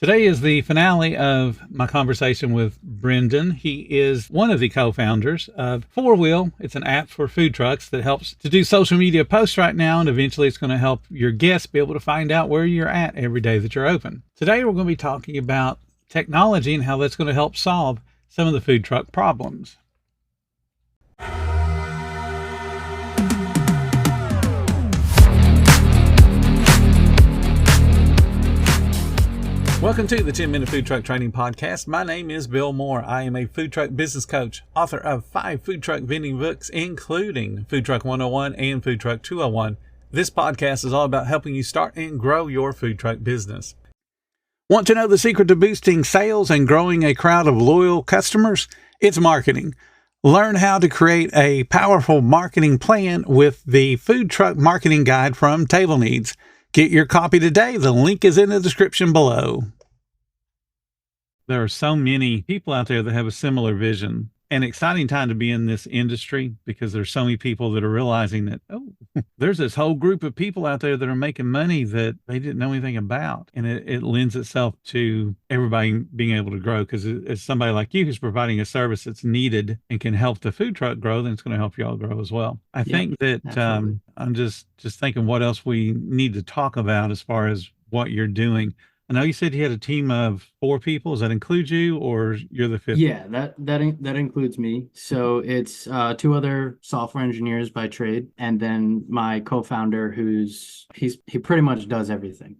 Today is the finale of my conversation with Brendon. He is one of the co-founders of Forwheel. It's an app for food trucks that helps to do social media posts right now, and eventually it's going to help your guests be able to find out where you're at every day that you're open. Today we're going to be talking about technology and how that's going to help solve some of the food truck problems. Welcome to the 10-Minute Food Truck Training Podcast. My name is Bill Moore. I am a food truck business coach, author of 5 food truck vending books, including Food Truck 101 and Food Truck 201. This podcast is all about helping you start and grow your food truck business. Want to know the secret to boosting sales and growing a crowd of loyal customers? It's marketing. Learn how to create a powerful marketing plan with the Food Truck Marketing Guide from Table Needs. Get your copy today. The link is in the description below. There are so many people out there that have a similar vision. An exciting time to be in this industry because there's so many people that are realizing that, there's this whole group of people out there that are making money that they didn't know anything about. And it lends itself to everybody being able to grow because it's somebody like you who's providing a service that's needed and can help the food truck grow, then it's going to help you all grow as well. I think that I'm just thinking what else we need to talk about as far as what you're doing. I know you said you had a team of 4 people. Does that include you, or you're the 5th? Yeah, that includes me. So it's 2 other software engineers by trade, and then my co-founder, he pretty much does everything.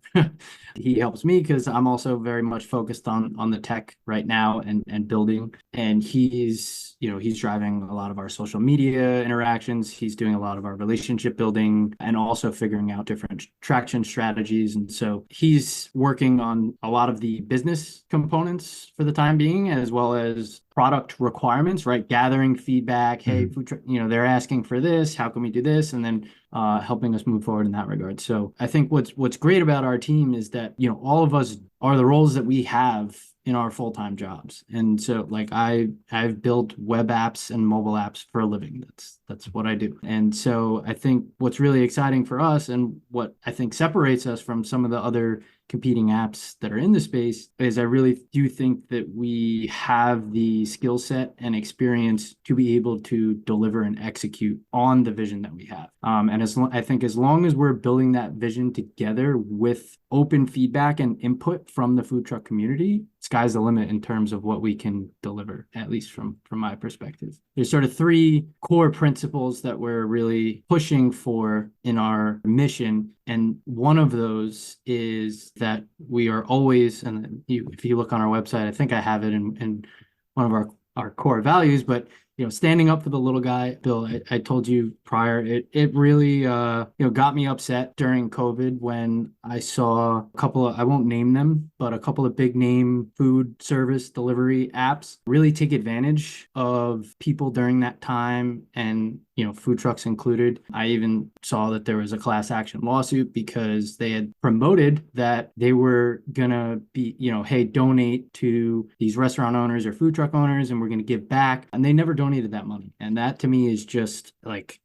He helps me because I'm also very much focused on the tech right now and building. And he's driving a lot of our social media interactions. He's doing a lot of our relationship building and also figuring out different traction strategies. And so he's working on a lot of the business components for the time being, as well as product requirements, right? Gathering feedback. Hey, food truck, they're asking for this. How can we do this? And then helping us move forward in that regard. So I think what's great about our team is that, all of us are the roles that we have in our full-time jobs. And so I've built web apps and mobile apps for a living. That's what I do. And so I think what's really exciting for us and what I think separates us from some of the other competing apps that are in the space is I really do think that we have the skill set and experience to be able to deliver and execute on the vision that we have. And I think as long as we're building that vision together with open feedback and input from the food truck community, sky's the limit in terms of what we can deliver, at least from my perspective. There's sort of 3 core principles that we're really pushing for in our mission. And one of those is that we are always, and if you look on our website, I think I have it in one of our core values, but standing up for the little guy. Bill, I told you prior, it really got me upset during COVID when I saw a couple of, I won't name them, but a couple of big name food service delivery apps really take advantage of people during that time, and food trucks included. I even saw that there was a class action lawsuit because they had promoted that they were gonna be, hey, donate to these restaurant owners or food truck owners, and we're gonna give back, and they never donated that money. And that to me is just like,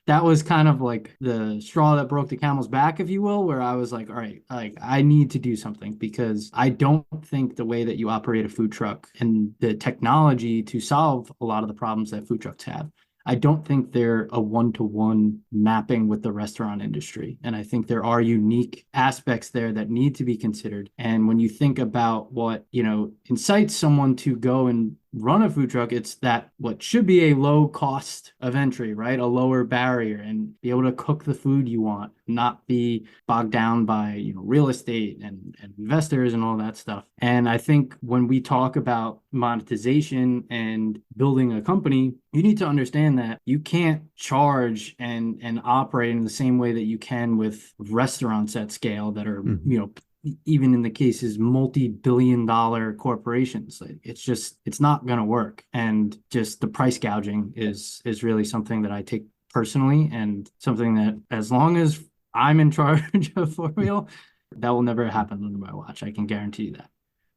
that was kind of like the straw that broke the camel's back, if you will, where I was like, all right, like I need to do something, because I don't think the way that you operate a food truck and the technology to solve a lot of the problems that food trucks have, I don't think they're a one-to-one mapping with the restaurant industry. And I think there are unique aspects there that need to be considered. And when you think about what, incites someone to go and run a food truck, it's that what should be a low cost of entry, right? A lower barrier, and be able to cook the food you want, not be bogged down by, real estate and investors and all that stuff. And I think when we talk about monetization and building a company, you need to understand that you can't charge and operate in the same way that you can with restaurants at scale that are, even in the cases multi-billion-dollar corporations. It's not going to work. And just the price gouging is really something that I take personally, and something that, as long as I'm in charge of Forwheel, that will never happen under my watch. I can guarantee you that.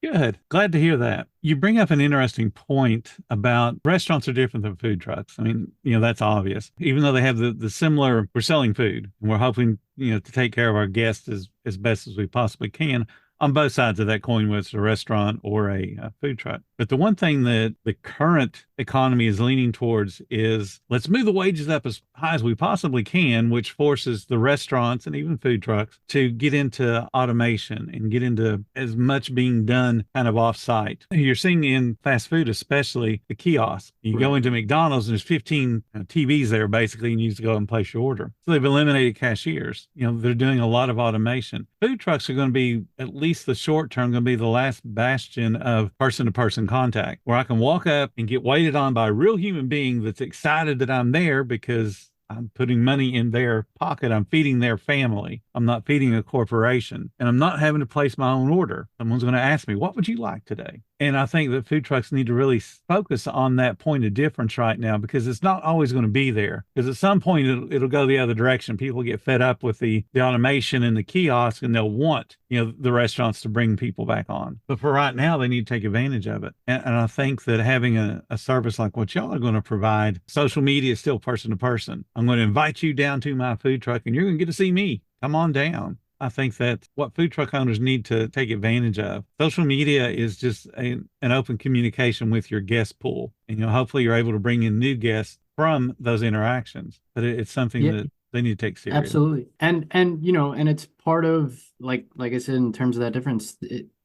Good. Glad to hear that. You bring up an interesting point about restaurants are different than food trucks. I mean, that's obvious. Even though they have the similar, we're selling food and we're hoping, to take care of our guests as best as we possibly can. on both sides of that coin, whether it's a restaurant or a food truck. But the one thing that the current economy is leaning towards is let's move the wages up as high as we possibly can, which forces the restaurants and even food trucks to get into automation and get into as much being done kind of off-site. You're seeing in fast food, especially the kiosk. You go Right. into McDonald's and there's 15 TVs there basically, and you need to go and place your order. So they've eliminated cashiers. They're doing a lot of automation. Food trucks are going to be, at least the short term, going to be the last bastion of person-to-person contact, where I can walk up and get waited on by a real human being that's excited that I'm there because I'm putting money in their pocket. I'm feeding their family. I'm not feeding a corporation. And I'm not having to place my own order. Someone's going to ask me, what would you like today? And I think that food trucks need to really focus on that point of difference right now, because it's not always going to be there. Because at some point it'll go the other direction. People get fed up with the automation and the kiosk, and they'll want, the restaurants to bring people back on. But for right now, they need to take advantage of it. And I think that having a service like what y'all are going to provide, social media is still person to person. I'm going to invite you down to my food truck and you're going to get to see me. Come on down. I think that's what food truck owners need to take advantage of. Social media is just an open communication with your guest pool. And hopefully you're able to bring in new guests from those interactions. But it's something Yeah, that they need to take serious. absolutely. And and it's part of, like I said, in terms of that difference,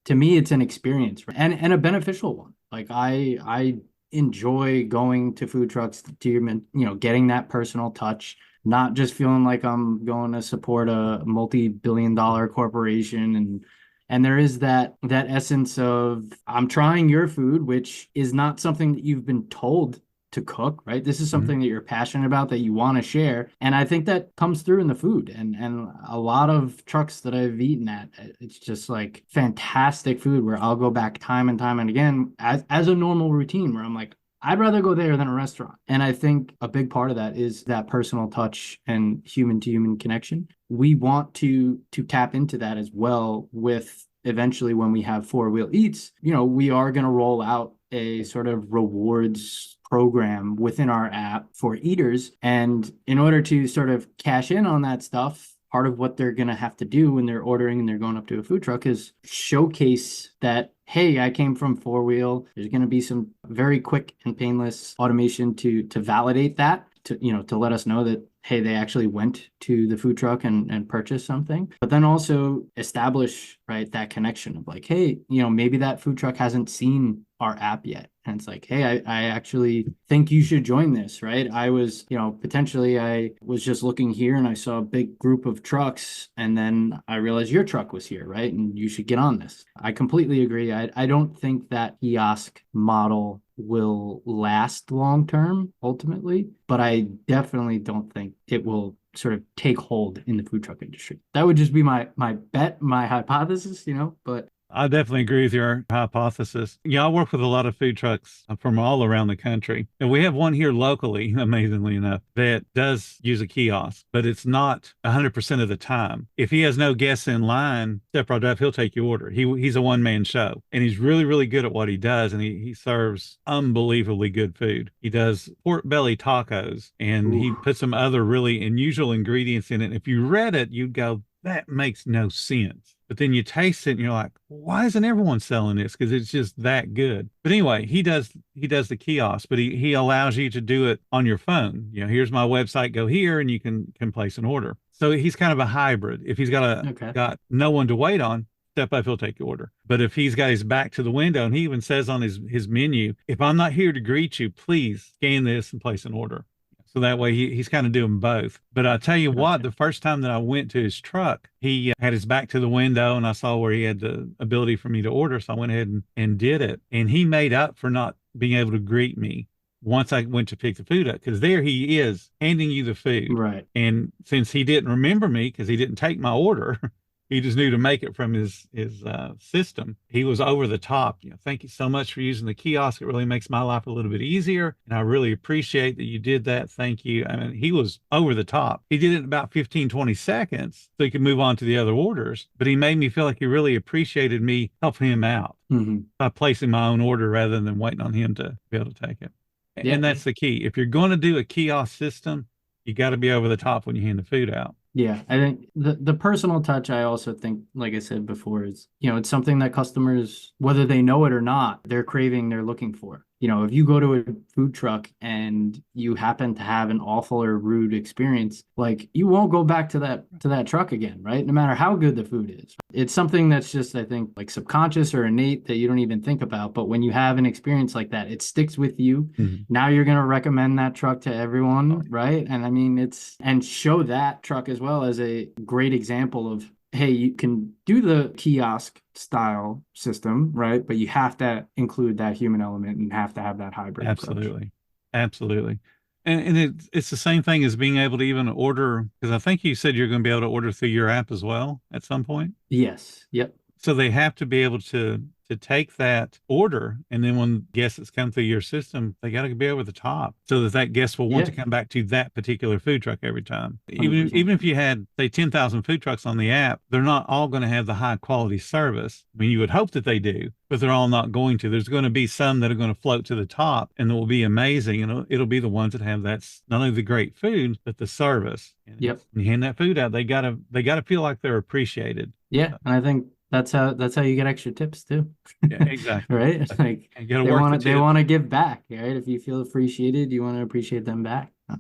to me it's an experience, right? And a beneficial one. Like I enjoy going to food trucks to, getting that personal touch, not just feeling like I'm going to support a multi-billion-dollar corporation. And there is that essence of, I'm trying your food, which is not something that you've been told to cook, right? This is something that you're passionate about, that you want to share. And I think that comes through in the food. And a lot of trucks that I've eaten at, it's just like fantastic food where I'll go back time and time and again as a normal routine, where I'm like, I'd rather go there than a restaurant. And I think a big part of that is that personal touch and human to human connection. We want to tap into that as well with, eventually, when we have Forwheel Eats, we are going to roll out a sort of rewards program within our app for eaters. And in order to sort of cash in on that stuff, part of what they're going to have to do when they're ordering and they're going up to a food truck is showcase that, hey, I came from Forwheel. There's going to be some very quick and painless automation to validate that, to let us know that, hey, they actually went to the food truck and purchased something. But then also establish, right, that connection of like, hey, maybe that food truck hasn't seen our app yet. And it's like, hey, I actually think you should join this, right? I was, potentially I was just looking here and I saw a big group of trucks, and then I realized your truck was here, right? And you should get on this. I completely agree. I don't think that kiosk model will last long term ultimately, but I definitely don't think it will sort of take hold in the food truck industry. That would just be my bet, my hypothesis, but I definitely agree with your hypothesis. I work with a lot of food trucks from all around the country. And we have one here locally, amazingly enough, that does use a kiosk, but it's not 100% of the time. If he has no guests in line, step right up, he'll take your order. He's a one-man show, and he's really, really good at what he does, and he serves unbelievably good food. He does pork belly tacos, and he puts some other really unusual ingredients in it. If you read it, you'd go, that makes no sense. But then you taste it and you're like, why isn't everyone selling this? Because it's just that good. But anyway, he does the kiosk, but he allows you to do it on your phone. Here's my website, go here, and you can place an order. So he's kind of a hybrid. If he's got no one to wait on, step up, he'll take your order. But if he's got his back to the window, and he even says on his menu, if I'm not here to greet you, please scan this and place an order. So that way he's kind of doing both. But I tell you what, the first time that I went to his truck, he had his back to the window, and I saw where he had the ability for me to order. So I went ahead and did it. And he made up for not being able to greet me once I went to pick the food up, because there he is handing you the food. Right. And since he didn't remember me because he didn't take my order, he just knew to make it from his system. He was over the top. Thank you so much for using the kiosk. It really makes my life a little bit easier, and I really appreciate that you did that. Thank you. I mean, he was over the top. He did it in about 15, 20 seconds so he could move on to the other orders, but he made me feel like he really appreciated me helping him out by placing my own order rather than waiting on him to be able to take it. Yeah. And that's the key. If you're going to do a kiosk system, you got to be over the top when you hand the food out. Yeah, I think the personal touch, I also think, like I said before, is, it's something that customers, whether they know it or not, they're craving, they're looking for. If you go to a food truck and you happen to have an awful or rude experience, like, you won't go back to that truck again, right? No matter how good the food is. It's something that's just, I think, like subconscious or innate that you don't even think about. But when you have an experience like that, it sticks with you. Mhm. Now you're going to recommend that truck to everyone, right? And I mean, and show that truck as well as a great example of, hey, you can do the kiosk style system, right? But you have to include that human element and have to have that hybrid approach. Absolutely. Absolutely. And it's the same thing as being able to even order, because I think you said you're going to be able to order through your app as well at some point. Yes. Yep. So they have to be able to take that order, and then when guests that's come through your system, they got to be over the top so that that guest will want to Yeah. come back to that particular food truck every time. Even 100%. if you had say 10,000 food trucks on the app, they're not all going to have the high quality service. I mean, you would hope that they do, but they're all not going to. There's going to be some that are going to float to the top and that will be amazing, and it'll be the ones that have that's not only the great food but the service. And Yep. when you hand that food out, they gotta feel like they're appreciated. Yeah. And I think that's how you get extra tips too. Yeah, exactly. Right? Like, And you got to they work want the to they tips. want to give back, right? If you feel appreciated, you want to appreciate them back. Oh,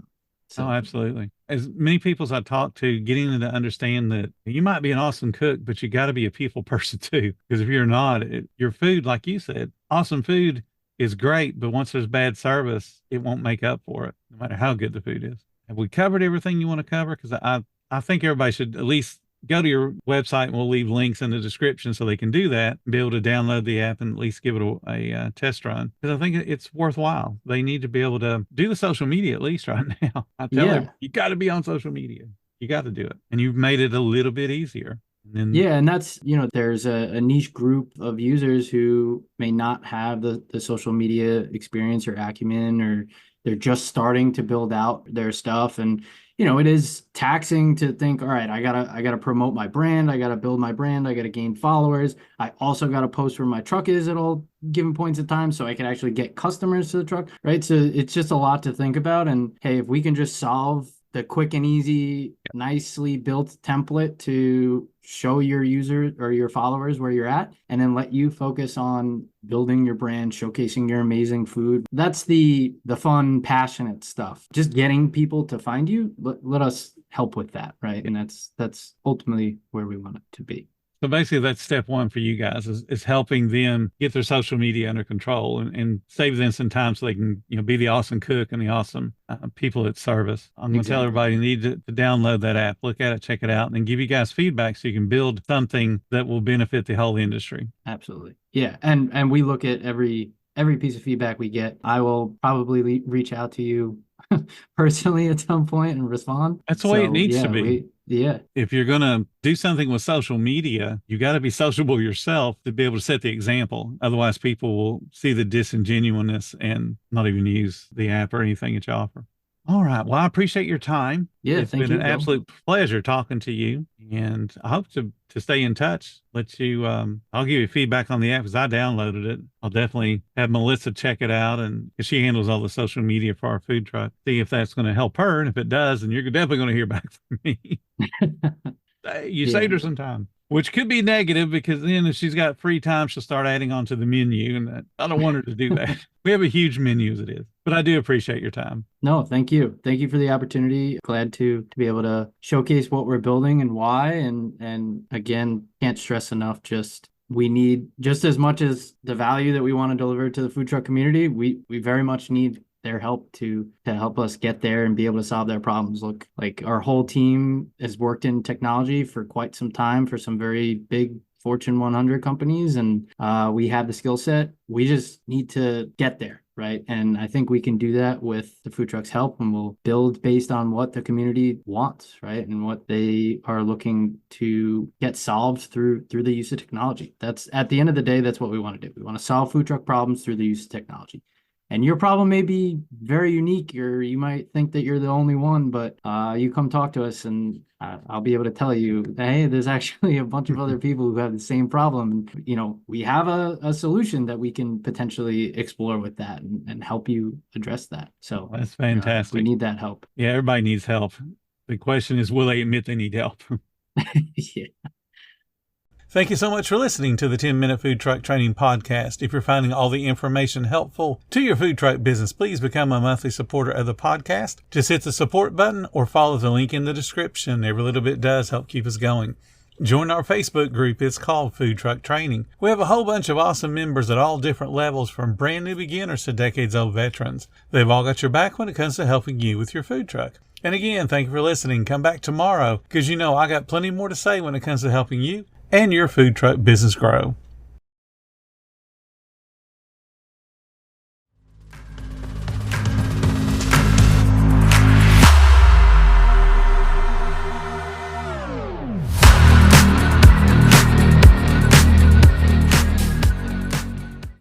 So, absolutely. As many people as I talk to, getting them to understand that you might be an awesome cook, but you got to be a people person too. Because if you're not, your food, like you said, awesome food is great, but once there's bad service, it won't make up for it, no matter how good the food is. Have we covered everything you want to cover? Because I think everybody should at least go to your website, and we'll leave links in the description so they can do that, be able to download the app and at least give it a test run. Because I think it's worthwhile. They need to be able to do the social media at least right now. I tell them, yeah. you got to be on social media. You got to do it. And you've made it a little bit easier. And then, Yeah, and that's, there's a niche group of users who may not have the social media experience or acumen, or they're just starting to build out their stuff. And, it is taxing to think, all right, I gotta promote my brand, I gotta build my brand, I gotta gain followers. I also gotta post where my truck is at all given points of time so I can actually get customers to the truck, right? So it's just a lot to think about. And hey, if we can just solve the quick and easy, nicely built template to show your users or your followers where you're at, and then let you focus on building your brand, showcasing your amazing food. That's the fun, passionate stuff. Just getting people to find you. Let us help with that, right? And that's ultimately where we want it to be. so basically, that's step one for you guys is helping them get their social media under control and save them some time so they can, be the awesome cook and the awesome people at service. I'm going to tell Exactly. everybody you need to download that app, look at it, check it out, and then give you guys feedback so you can build something that will benefit the whole industry. Absolutely. Yeah. And we look at every piece of feedback we get. I will probably reach out to you personally at some point and respond. That's the way it So needs to yeah, be. yeah, If you're going to do something with social media, you got to be sociable yourself to be able to set the example. Otherwise, people will see the disingenuousness and not even use the app or anything that you offer. All right. Well, I appreciate your time. yeah. It's Thank been you, an Bill. absolute pleasure talking to you, and I hope to stay in touch. Let you, I'll give you feedback on the app because I downloaded it. I'll definitely have Melissa check it out, and 'cause she handles all the social media for our food truck. See if that's going to help her, and if it does, then you're definitely going to hear back from me. You saved Yeah. her some time, which could be negative because then if she's got free time, she'll start adding on to the menu. And I don't want her to do that. We have a huge menu as it is, but I do appreciate your time. No, thank you. Thank you for the opportunity. Glad to be able to showcase what we're building and why. And again, can't stress enough, just we need just as much as the value that we want to deliver to the food truck community, we very much need their help to help us get there and be able to solve their problems. Look, like, our whole team has worked in technology for quite some time for some very big Fortune 100 companies, and we have the skill set. We just need to get there, right? And I think we can do that with the food truck's help, and we'll build based on what the community wants, right? And what they are looking to get solved through the use of technology. That's, at the end of the day, that's what we want to do. We want to solve food truck problems through the use of technology. And your problem may be very unique, or you might think that you're the only one, but you come talk to us, and I'll be able to tell you, hey, there's actually a bunch of other people who have the same problem. And, we have a solution that we can potentially explore with that, and help you address that. So That's we fantastic. need that help. Yeah, everybody needs help. The question is, will they admit they need help? Yeah. Thank you so much for listening to the 10-Minute Food Truck Training Podcast. If you're finding all the information helpful to your food truck business, please become a monthly supporter of the podcast. Just hit the support button or follow the link in the description. Every little bit does help keep us going. Join our Facebook group. It's called Food Truck Training. We have a whole bunch of awesome members at all different levels, from brand new beginners to decades-old veterans. They've all got your back when it comes to helping you with your food truck. And again, thank you for listening. Come back tomorrow, because I got plenty more to say when it comes to helping you and your food truck business grow.